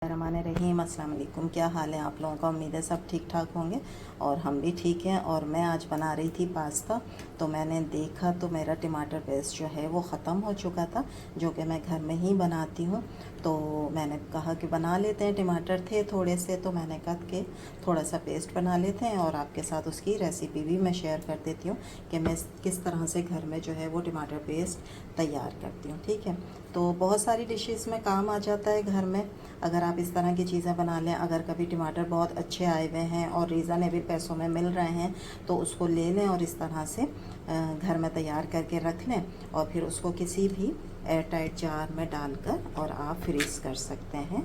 रहीम अस्सलाम वालेकुम। क्या हाल है आप लोगों का? उम्मीद है सब ठीक ठाक होंगे और हम भी ठीक हैं। और मैं आज बना रही थी पास्ता, तो मैंने देखा तो मेरा टमाटर पेस्ट जो है वो ख़त्म हो चुका था, जो कि मैं घर में ही बनाती हूँ। तो मैंने कहा कि बना लेते हैं, टमाटर थे थोड़े से, तो मैंने कहा कि थोड़ा सा पेस्ट बना लेते हैं और आपके साथ उसकी रेसिपी भी मैं शेयर कर देती हूँ कि मैं किस तरह से घर में जो है वो टमाटर पेस्ट तैयार करती हूँ। ठीक है, तो बहुत सारी डिशेस में काम आ जाता है घर में अगर आप इस तरह की चीज़ें बना लें। अगर कभी टमाटर बहुत अच्छे आए हुए हैं और रीज़नेबल पैसों में मिल रहे हैं तो उसको ले लें और इस तरह से घर में तैयार करके रख लें और फिर उसको किसी भी एयर टाइट जार में डालकर और आप फ्रीज़ कर सकते हैं।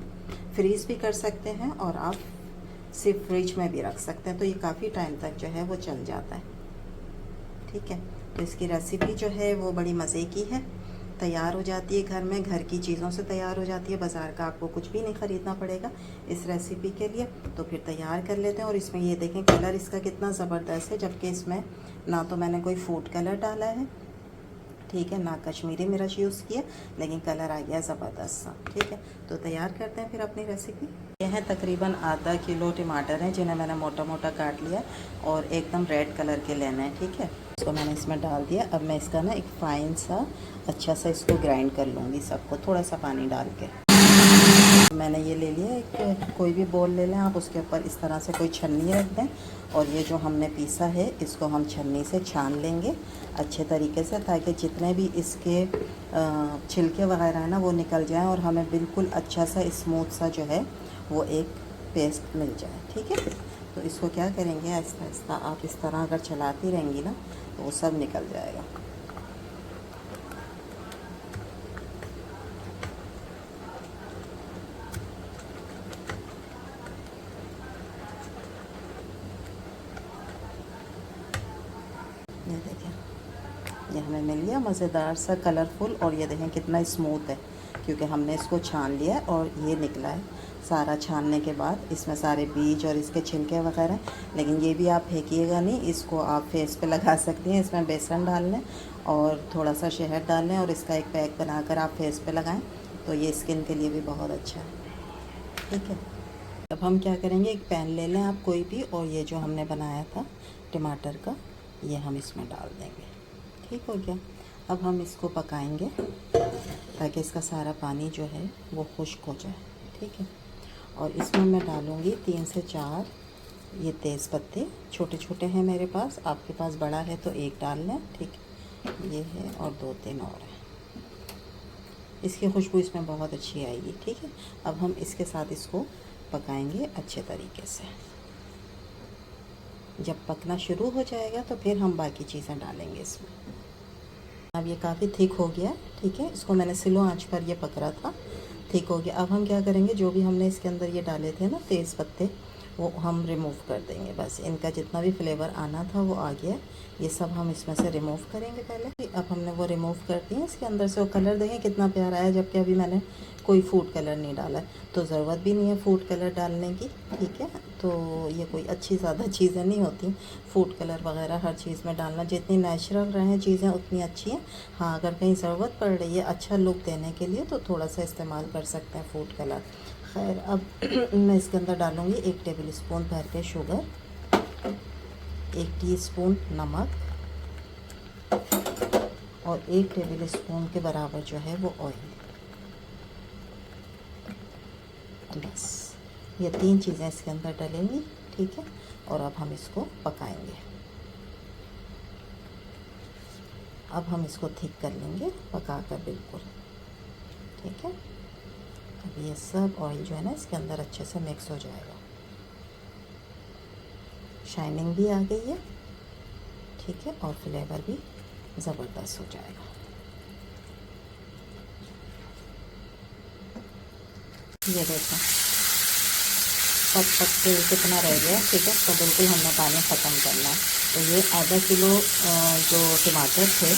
फ्रीज़ भी कर सकते हैं और आप सिर्फ फ्रिज में भी रख सकते हैं, तो ये काफ़ी टाइम तक जो है वो चल जाता है। ठीक है, तो इसकी रेसिपी जो है वो बड़ी मज़े की है, तैयार हो जाती है घर में, घर की चीज़ों से तैयार हो जाती है, बाज़ार का आपको कुछ भी नहीं ख़रीदना पड़ेगा इस रेसिपी के लिए। तो फिर तैयार कर लेते हैं। और इसमें ये देखें कलर इसका कितना ज़बरदस्त है, जबकि इसमें ना तो मैंने कोई फूड कलर डाला है, ठीक है, ना कश्मीरी मिर्च यूज़ किया, लेकिन कलर आ गया ज़बरदस्त सा। ठीक है, तो तैयार करते हैं फिर अपनी रेसिपी। यह है तकरीबन आधा किलो टमाटर हैं जिन्हें मैंने मोटा मोटा काट लिया और एकदम रेड कलर के लेना है। ठीक है, इसको मैंने इसमें डाल दिया। अब मैं इसका ना एक फ़ाइन सा अच्छा सा इसको ग्राइंड कर लूँगी, सबको थोड़ा सा पानी डाल के। मैंने ये ले लिया, एक कोई भी बोल ले लें आप, उसके ऊपर इस तरह से कोई छन्नी रख दें और ये जो हमने पीसा है इसको हम छन्नी से छान लेंगे अच्छे तरीके से, ताकि जितने भी इसके छिलके वगैरह हैं ना वो निकल जाएं और हमें बिल्कुल अच्छा सा स्मूथ सा जो है वो एक पेस्ट मिल जाए। ठीक है, तो इसको क्या करेंगे, आहिस्ता आहिस्ता आप इस तरह अगर चलाती रहेंगी ना तो वो सब निकल जाएगा। ये देखें, ये हमें मिल गया मज़ेदार सा कलरफुल, और ये देखें कितना स्मूथ है क्योंकि हमने इसको छान लिया है और ये निकला है सारा। छानने के बाद इसमें सारे बीज और इसके छिलके वगैरह, लेकिन ये भी आप फेंकिएगा नहीं, इसको आप फेस पे लगा सकती हैं। इसमें बेसन डाल लें और थोड़ा सा शहद डाल लें और इसका एक पैक बनाकर आप फेस पे लगाएं, तो ये स्किन के लिए भी बहुत अच्छा है। ठीक है, अब हम क्या करेंगे, एक पैन ले लें आप कोई भी, और ये जो हमने बनाया था टमाटर का ये हम इसमें डाल देंगे। ठीक हो गया, अब हम इसको पकाएंगे ताकि इसका सारा पानी जो है वो खुश्क हो जाए। ठीक है, और इसमें मैं डालूँगी 3 से 4 ये तेज़ पत्ते, छोटे छोटे हैं मेरे पास, आपके पास बड़ा है तो एक डाल लें। ठीक है, ये है और 2-3 और हैं, इसकी खुशबू इसमें बहुत अच्छी आएगी। ठीक है, अब हम इसके साथ इसको पकाएंगे अच्छे तरीके से। जब पकना शुरू हो जाएगा तो फिर हम बाकी चीज़ें डालेंगे इसमें। अब ये काफ़ी थिक हो गया है। ठीक है, इसको मैंने स्लो आंच पर ये पक रहा था, थिक हो गया। अब हम क्या करेंगे, जो भी हमने इसके अंदर ये डाले थे ना तेज़ पत्ते, वो हम रिमूव कर देंगे। बस इनका जितना भी फ्लेवर आना था वो आ गया, ये सब हम इसमें से रिमूव करेंगे पहले। अब हमने वो रिमूव कर दिए इसके अंदर से। वो कलर देखें कितना प्यारा है, जबकि अभी मैंने कोई फूड कलर नहीं डाला है, तो ज़रूरत भी नहीं है फूड कलर डालने की। ठीक है, तो ये कोई अच्छी ज़्यादा चीज़ें नहीं होती फूड कलर वगैरह हर चीज़ में डालना, जितनी नेचुरल रहें चीज़ें उतनी अच्छी हैं। हाँ, अगर कहीं ज़रूरत पड़ रही है अच्छा लुक देने के लिए तो थोड़ा सा इस्तेमाल कर सकते हैं फूड कलर। खैर, अब मैं इसके अंदर डालूँगी 1 टेबल स्पून भर के शुगर, 1 टीस्पून नमक और 1 टेबल स्पून के बराबर जो है वो ऑयल। बस ये 3 चीज़ें इसके अंदर डलेंगी। ठीक है, और अब हम इसको पकाएंगे। अब हम इसको थिक कर लेंगे पका कर बिल्कुल। ठीक है, अब ये सब ऑयल जो है ना इसके अंदर अच्छे से मिक्स हो जाएगा, शाइनिंग भी आ गई है। ठीक है, और फ्लेवर भी ज़बरदस्त हो जाएगा। ये देखो पक के कितना रह गया। ठीक है, तो बिल्कुल हमने पानी ख़त्म करना है। तो ये आधा किलो जो टमाटर थे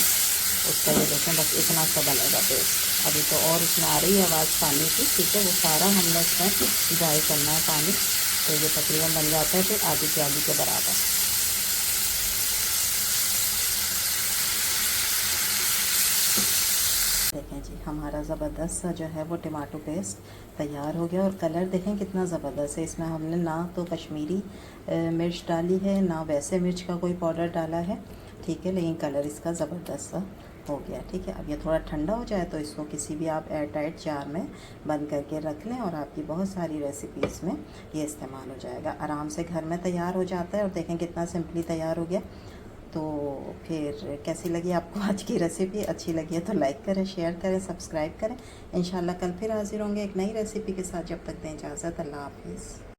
उसका ये देखें बस इतना सा बनेगा पेस्ट। अभी तो और इसमें आ रही है आवाज़ पानी की। ठीक है, वो सारा हमने इसमें ड्राई करना है पानी, तो ये तकरीबन बन जाता है फिर आधी के आधी के बराबर। देखें जी, हमारा ज़बरदस्त सा जो है वो टमाटो पेस्ट तैयार हो गया। और कलर देखें कितना ज़बरदस्त है। इसमें हमने ना तो कश्मीरी मिर्च डाली है, ना वैसे मिर्च का कोई पाउडर डाला है, ठीक है, लेकिन कलर इसका ज़बरदस्त सा हो गया, ठीक है। अब ये थोड़ा ठंडा हो जाए तो इसको किसी भी आप एयर टाइट जार में बंद करके रख लें और आपकी बहुत सारी रेसिपीज़ में ये इस्तेमाल हो जाएगा। आराम से घर में तैयार हो जाता है और देखें कितना सिंपली तैयार हो गया। तो फिर कैसी लगी आपको आज की रेसिपी? अच्छी लगी है तो लाइक करें, शेयर करें, सब्सक्राइब करें। इंशाल्लाह कल फिर हाज़िर होंगे एक नई रेसिपी के साथ। जब तक दें इजाज़त, अल्लाह हाफ़िज़।